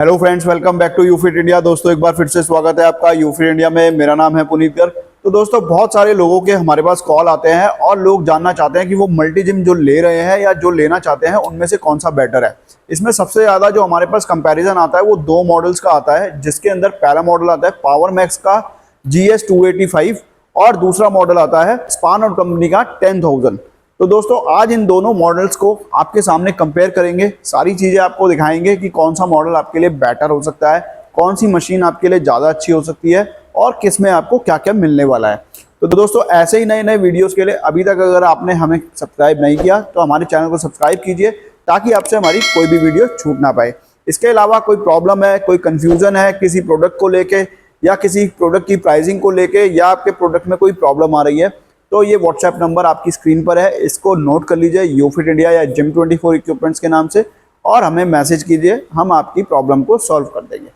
Hello friends, welcome back to UFit India. दोस्तों एक बार फिर से स्वागत है आपका यूफिट इंडिया में। मेरा नाम है पुनीत गर्ग। तो दोस्तों बहुत सारे लोगों के हमारे पास कॉल आते हैं और लोग जानना चाहते हैं कि वो मल्टी जिम जो ले रहे हैं या जो लेना चाहते हैं उनमें से कौन सा बेटर है। इसमें सबसे ज़्यादा जो हमारे पास कंपैरिजन आता है वो दो मॉडल्स का आता है, जिसके अंदर पहला मॉडल आता है पावर मैक्स का GS285 और दूसरा मॉडल आता है स्पान और कंपनी का 10,000। तो दोस्तों आज इन दोनों मॉडल्स को आपके सामने कंपेयर करेंगे, सारी चीज़ें आपको दिखाएंगे कि कौन सा मॉडल आपके लिए बेटर हो सकता है, कौन सी मशीन आपके लिए ज़्यादा अच्छी हो सकती है और किस में आपको क्या क्या मिलने वाला है। तो दोस्तों ऐसे ही नए नए वीडियोस के लिए अभी तक अगर आपने हमें सब्सक्राइब नहीं किया तो हमारे चैनल को सब्सक्राइब कीजिए ताकि आपसे हमारी कोई भी वीडियो छूट ना पाए। इसके अलावा कोई प्रॉब्लम है, कोई कन्फ्यूज़न है किसी प्रोडक्ट को लेके या किसी प्रोडक्ट की प्राइसिंग को लेके या आपके प्रोडक्ट में कोई प्रॉब्लम आ रही है तो ये व्हाट्सएप नंबर आपकी स्क्रीन पर है, इसको नोट कर लीजिए यूफिट इंडिया या जिम24 इक्विपमेंट्स के नाम से और हमें मैसेज कीजिए, हम आपकी प्रॉब्लम को सॉल्व कर देंगे।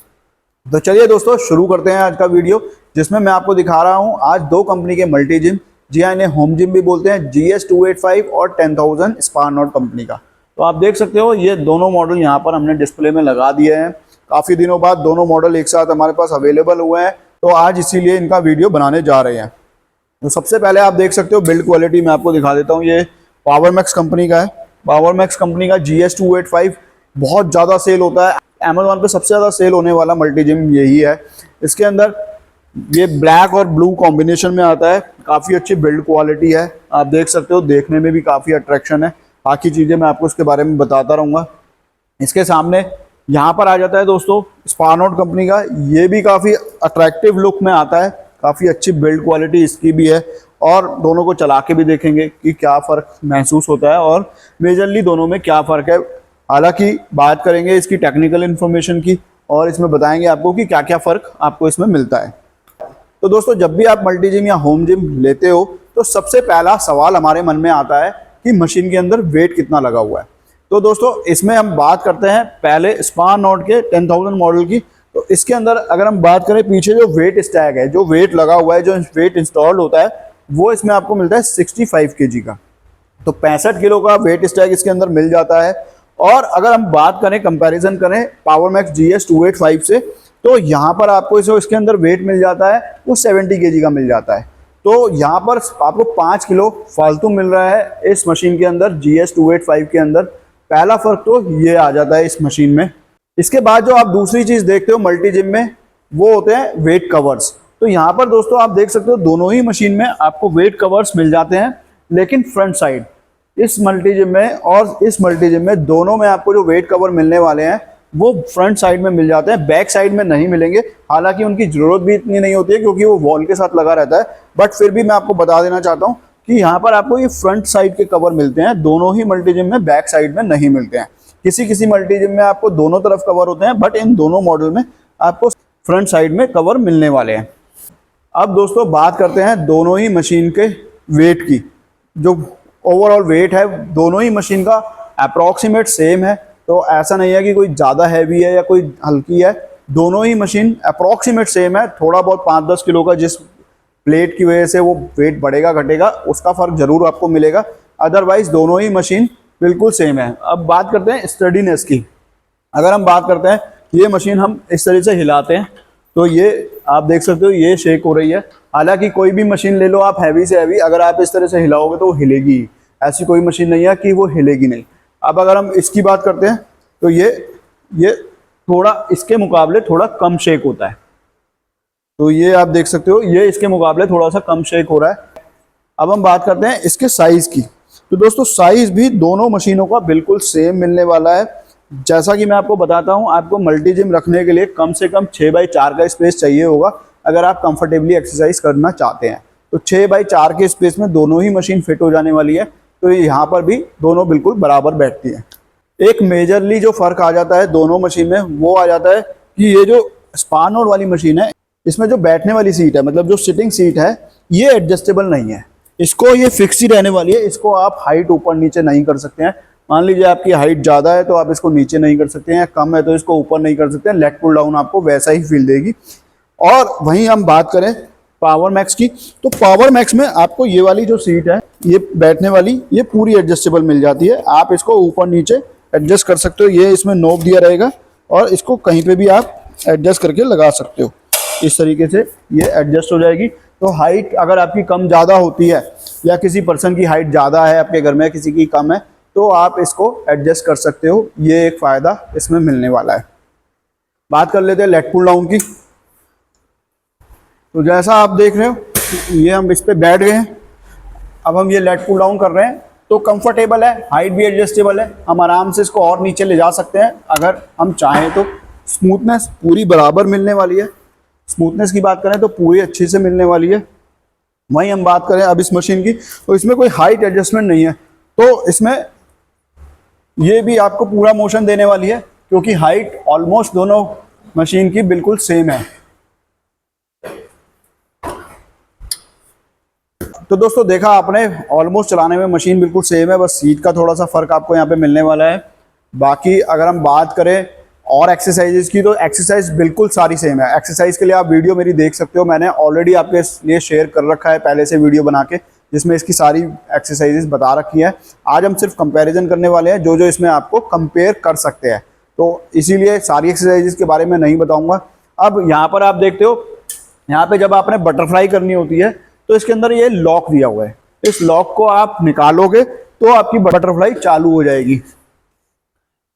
तो चलिए दोस्तों शुरू करते हैं आज का वीडियो, जिसमें मैं आपको दिखा रहा हूँ आज दो कंपनी के मल्टी जिम, जी हाँ इन्हें होम जिम भी बोलते हैं, GS285 और 10,000 स्पान और कंपनी का। तो आप देख सकते हो ये दोनों मॉडल यहाँ पर हमने डिस्प्ले में लगा दिए हैं। काफ़ी दिनों बाद दोनों मॉडल एक साथ हमारे पास अवेलेबल हुए हैं, तो आज इसीलिए इनका वीडियो बनाने जा रहे हैं। तो सबसे पहले आप देख सकते हो बिल्ड क्वालिटी मैं आपको दिखा देता हूँ। ये पावर मैक्स कंपनी का है। पावर मैक्स कंपनी का GS285 बहुत ज़्यादा सेल होता है, अमेजोन पे सबसे ज़्यादा सेल होने वाला मल्टी जिम यही है। इसके अंदर ये ब्लैक और ब्लू कॉम्बिनेशन में आता है, काफ़ी अच्छी बिल्ड क्वालिटी है, आप देख सकते हो, देखने में भी काफ़ी अट्रैक्शन है। बाकी चीज़ें मैं आपको इसके बारे में बताता रहूँगा। इसके सामने यहाँ पर आ जाता है दोस्तों स्पानोट कंपनी का, ये भी काफ़ी अट्रैक्टिव लुक में आता है, काफ़ी अच्छी बिल्ड क्वालिटी इसकी भी है और दोनों को चला के भी देखेंगे कि क्या फ़र्क महसूस होता है और मेजरली दोनों में क्या फ़र्क है। हालांकि बात करेंगे इसकी टेक्निकल इन्फॉर्मेशन की और इसमें बताएंगे आपको कि क्या क्या फ़र्क आपको इसमें मिलता है। तो दोस्तों जब भी आप मल्टी जिम या होम जिम लेते हो तो सबसे पहला सवाल हमारे मन में आता है कि मशीन के अंदर वेट कितना लगा हुआ है। तो दोस्तों इसमें हम बात करते हैं पहले स्पानोट के 10,000 मॉडल की। तो इसके अंदर अगर हम बात करें पीछे जो वेट स्टैग है, जो वेट लगा हुआ है, जो वेट इंस्टॉल्ड होता है वो इसमें आपको मिलता है 65 kg का। तो 65 किलो का वेट स्टैग इसके अंदर मिल जाता है। और अगर हम बात करें कंपैरिजन करें पावर मैक्स GS285 से, तो यहाँ पर आपको इसके अंदर वेट मिल जाता है वो 70 kg का मिल जाता है। तो यहाँ पर आपको 5 किलो फालतू मिल रहा है इस मशीन के अंदर, GS285 के अंदर। पहला फ़र्क तो ये आ जाता है इस मशीन में। इसके बाद जो आप दूसरी चीज़ देखते हो मल्टी जिम में वो होते हैं वेट कवर्स। तो यहाँ पर दोस्तों आप देख सकते हो दोनों ही मशीन में आपको वेट कवर्स मिल जाते हैं, लेकिन फ्रंट साइड इस मल्टी जिम में और इस मल्टी जिम में दोनों में आपको जो वेट कवर मिलने वाले हैं वो फ्रंट साइड में मिल जाते हैं, बैक साइड में नहीं मिलेंगे। हालांकि उनकी ज़रूरत भी इतनी नहीं होती है क्योंकि वो वॉल के साथ लगा रहता है, बट फिर भी मैं आपको बता देना चाहता हूँ कि यहाँ पर आपको ये फ्रंट साइड के कवर मिलते हैं, दोनों ही मल्टी जिम में बैक साइड में नहीं मिलते हैं। किसी किसी मल्टी जिम में आपको दोनों तरफ कवर होते हैं, बट इन दोनों मॉडल में आपको फ्रंट साइड में कवर मिलने वाले हैं। अब दोस्तों बात करते हैं दोनों ही मशीन के वेट की। जो ओवरऑल वेट है दोनों ही मशीन का अप्रॉक्सीमेट सेम है, तो ऐसा नहीं है कि कोई ज़्यादा हैवी है या कोई हल्की है। दोनों ही मशीन अप्रॉक्सीमेट सेम है, थोड़ा बहुत 5-10 किलो का जिस प्लेट की वजह से वो वेट बढ़ेगा घटेगा उसका फ़र्क ज़रूर आपको मिलेगा, अदरवाइज दोनों ही मशीन बिल्कुल सेम है। अब बात करते हैं स्टडीनेस की। अगर हम बात करते हैं ये मशीन हम इस तरह से हिलाते हैं तो ये आप देख सकते हो ये शेक हो रही है। हालांकि कोई भी मशीन ले लो आप हैवी से हैवी, अगर आप इस तरह से हिलाओगे तो वो हिलेगी ही, ऐसी कोई मशीन नहीं है कि वो हिलेगी नहीं। अब अगर हम इसकी बात करते हैं तो ये थोड़ा इसके मुकाबले थोड़ा कम शेक होता है। तो ये आप देख सकते हो ये इसके मुकाबले थोड़ा सा कम शेक हो रहा है। अब हम बात करते हैं इसके साइज़ की। तो दोस्तों साइज़ भी दोनों मशीनों का बिल्कुल सेम मिलने वाला है। जैसा कि मैं आपको बताता हूं, आपको मल्टी जिम रखने के लिए कम से कम 6x4 का स्पेस चाहिए होगा अगर आप कंफर्टेबली एक्सरसाइज करना चाहते हैं। तो 6x4 के स्पेस में दोनों ही मशीन फिट हो जाने वाली है। तो यहाँ पर भी दोनों बिल्कुल बराबर बैठती है। एक मेजरली जो फ़र्क आ जाता है दोनों मशीन में वो आ जाता है कि ये जो स्पानोट वाली मशीन है इसमें जो बैठने वाली सीट है, मतलब जो सिटिंग सीट है, ये एडजस्टेबल नहीं है। इसको ये फिक्स ही रहने वाली है, इसको आप हाइट ऊपर नीचे नहीं कर सकते हैं। मान लीजिए आपकी हाइट ज़्यादा है तो आप इसको नीचे नहीं कर सकते हैं, कम है तो इसको ऊपर नहीं कर सकते हैं, लेग पुल डाउन आपको वैसा ही फील देगी। और वहीं हम बात करें पावर मैक्स की, तो पावर मैक्स में आपको ये वाली जो सीट है ये बैठने वाली ये पूरी एडजस्टेबल मिल जाती है। आप इसको ऊपर नीचे एडजस्ट कर सकते हो, ये इसमें नोब दिया रहेगा और इसको कहीं पे भी आप एडजस्ट करके लगा सकते हो। इस तरीके से ये एडजस्ट हो जाएगी। तो हाइट अगर आपकी कम ज़्यादा होती है या किसी पर्सन की हाइट ज़्यादा है आपके घर में, किसी की कम है, तो आप इसको एडजस्ट कर सकते हो। ये एक फ़ायदा इसमें मिलने वाला है। बात कर लेते हैं लेट पुल डाउन की। तो जैसा आप देख रहे हो, ये हम इस पर बैठ गए हैं। अब हम ये लेट पुल डाउन कर रहे हैं तो कंफर्टेबल है, हाइट भी एडजस्टेबल है। हम आराम से इसको और नीचे ले जा सकते हैं अगर हम चाहें तो। स्मूथनेस पूरी बराबर मिलने वाली है। स्मूथनेस की बात करें तो पूरी अच्छी से मिलने वाली है। वहीं हम बात करें अब इस मशीन की, तो इसमें कोई हाइट एडजस्टमेंट नहीं है। तो इसमें ये भी आपको पूरा मोशन देने वाली है, क्योंकि हाइट ऑलमोस्ट दोनों मशीन की बिल्कुल सेम है। तो दोस्तों देखा आपने, ऑलमोस्ट चलाने में मशीन बिल्कुल सेम है, बस सीट का थोड़ा सा फर्क आपको यहाँ पे मिलने वाला है। बाकी अगर हम बात करें और एक्सरसाइजेज की, तो एक्सरसाइज बिल्कुल सारी सेम है। एक्सरसाइज के लिए आप वीडियो मेरी देख सकते हो, मैंने ऑलरेडी आपके लिए शेयर कर रखा है पहले से वीडियो बना के, जिसमें इसकी सारी एक्सरसाइजेज बता रखी है। आज हम सिर्फ कंपैरिजन करने वाले हैं, जो जो इसमें आपको कंपेयर कर सकते हैं। तो इसीलिए सारी एक्सरसाइजेज के बारे में नहीं बताऊंगा। अब यहाँ पर आप देखते हो, यहाँ पे जब आपने बटरफ्लाई करनी होती है तो इसके अंदर ये लॉक दिया हुआ है। इस लॉक को आप निकालोगे तो आपकी बटरफ्लाई चालू हो जाएगी।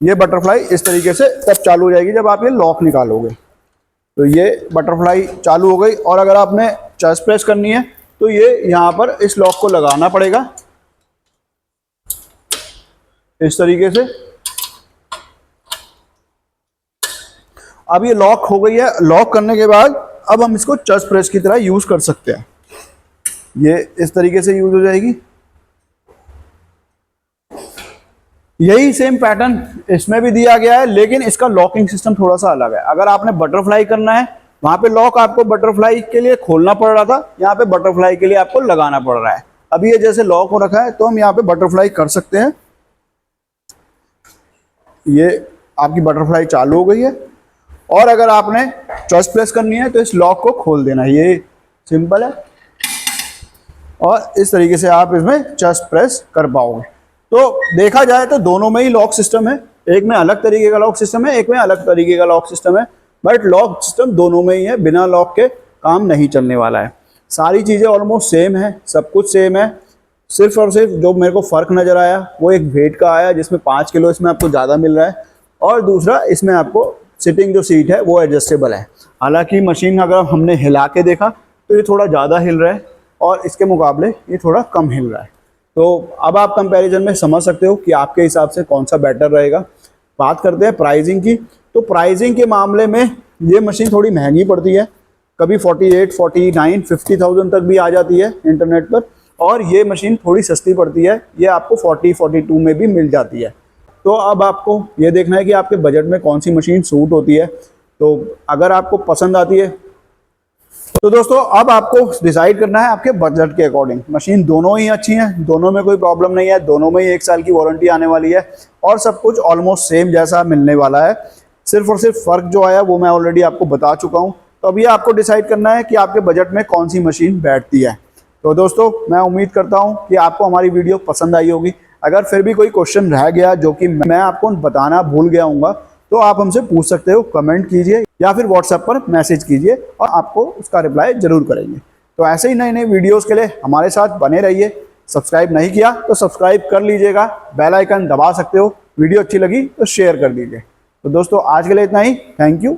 ये बटरफ्लाई इस तरीके से तब चालू हो जाएगी जब आप ये लॉक निकालोगे। तो ये बटरफ्लाई चालू हो गई। और अगर आपने चेस्ट प्रेस करनी है तो ये यहाँ पर इस लॉक को लगाना पड़ेगा इस तरीके से। अब ये लॉक हो गई है। लॉक करने के बाद अब हम इसको चेस्ट प्रेस की तरह यूज कर सकते हैं। ये इस तरीके से यूज हो जाएगी। यही सेम पैटर्न इसमें भी दिया गया है, लेकिन इसका लॉकिंग सिस्टम थोड़ा सा अलग है। अगर आपने बटरफ्लाई करना है, वहां पे लॉक आपको बटरफ्लाई के लिए खोलना पड़ रहा था, यहाँ पे बटरफ्लाई के लिए आपको लगाना पड़ रहा है। अभी ये जैसे लॉक हो रखा है तो हम यहाँ पे बटरफ्लाई कर सकते हैं। ये आपकी बटरफ्लाई चालू हो गई है। और अगर आपने चेस्ट प्रेस करनी है तो इस लॉक को खोल देना है। ये सिंपल है और इस तरीके से आप इसमें चेस्ट प्रेस कर पाओगे। तो देखा जाए तो दोनों में ही लॉक सिस्टम है। एक में अलग तरीके का लॉक सिस्टम है, एक में अलग तरीके का लॉक सिस्टम है, बट लॉक सिस्टम दोनों में ही है। बिना लॉक के काम नहीं चलने वाला है। सारी चीज़ें ऑलमोस्ट सेम है, सब कुछ सेम है। सिर्फ और सिर्फ जो मेरे को फ़र्क नज़र आया वो एक वेट का आया, जिसमें 5 किलो इसमें आपको ज़्यादा मिल रहा है। और दूसरा, इसमें आपको सिटिंग जो सीट है वो एडजस्टेबल है। हालांकि मशीन अगर हमने हिला के देखा तो ये थोड़ा ज़्यादा हिल रहा है और इसके मुकाबले ये थोड़ा कम हिल रहा है। तो अब आप कंपैरिजन में समझ सकते हो कि आपके हिसाब से कौन सा बेटर रहेगा। बात करते हैं प्राइसिंग की। तो प्राइसिंग के मामले में ये मशीन थोड़ी महंगी पड़ती है। कभी 48, 49, 50,000 तक भी आ जाती है इंटरनेट पर। और ये मशीन थोड़ी सस्ती पड़ती है, ये आपको 40, 42 में भी मिल जाती है। तो अब आपको ये देखना है कि आपके बजट में कौन सी मशीन सूट होती है। तो अगर आपको पसंद आती है तो दोस्तों अब आपको डिसाइड करना है आपके बजट के अकॉर्डिंग। मशीन दोनों ही अच्छी हैं, दोनों में कोई प्रॉब्लम नहीं है, दोनों में ही 1 साल की वारंटी आने वाली है और सब कुछ ऑलमोस्ट सेम जैसा मिलने वाला है। सिर्फ और सिर्फ फ़र्क जो आया वो मैं ऑलरेडी आपको बता चुका हूँ। तो अभी आपको डिसाइड करना है कि आपके बजट में कौन सी मशीन बैठती है। तो दोस्तों मैं उम्मीद करता हूँ कि आपको हमारी वीडियो पसंद आई होगी। अगर फिर भी कोई क्वेश्चन रह गया जो कि मैं आपको बताना भूल गया हूँ, तो आप हमसे पूछ सकते हो, कमेंट कीजिए या फिर व्हाट्सएप पर मैसेज कीजिए और आपको उसका रिप्लाई जरूर करेंगे। तो ऐसे ही नए नए वीडियोस के लिए हमारे साथ बने रहिए। सब्सक्राइब नहीं किया तो सब्सक्राइब कर लीजिएगा, बेल आइकन दबा सकते हो। वीडियो अच्छी लगी तो शेयर कर दीजिए। तो दोस्तों आज के लिए इतना ही। Thank you.